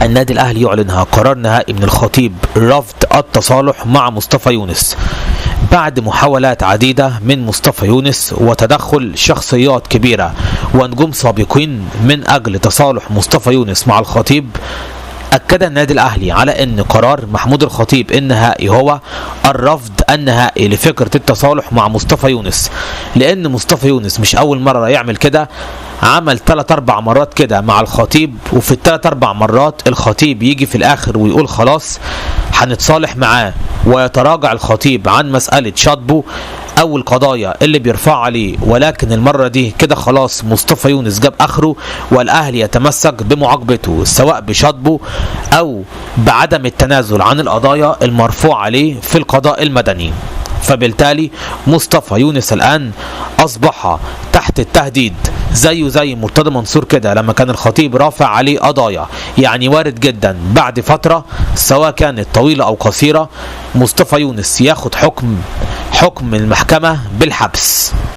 النادي الأهلي يعلنها قرار نهائي من الخطيب رفض التصالح مع مصطفى يونس بعد محاولات عديدة من مصطفى يونس وتدخل شخصيات كبيرة ونجوم سابقين من أجل تصالح مصطفى يونس مع الخطيب. أكد النادي الأهلي على أن قرار محمود الخطيب النهائي هو الرفض النهائي لفكرة التصالح مع مصطفى يونس، لأن مصطفى يونس مش أول مرة يعمل كده، عمل 3-4 مرات كده مع الخطيب، وفي ال3-4 مرات الخطيب يجي في الآخر ويقول خلاص هنتصالح معاه، ويتراجع الخطيب عن مسألة شطبه أو القضايا اللي بيرفع عليه. ولكن المرة دي كده خلاص مصطفى يونس جاب آخره، والأهلي يتمسك بمعاقبته سواء بشطبه أو بعدم التنازل عن القضايا المرفوع عليه في القضاء المدني. فبالتالي مصطفى يونس الآن أصبح تحت التهديد زي مرتضى منصور كده لما كان الخطيب رافع عليه قضايا. يعني وارد جدا بعد فترة سواء كانت طويلة أو قصيرة مصطفى يونس ياخد حكم المحكمة بالحبس.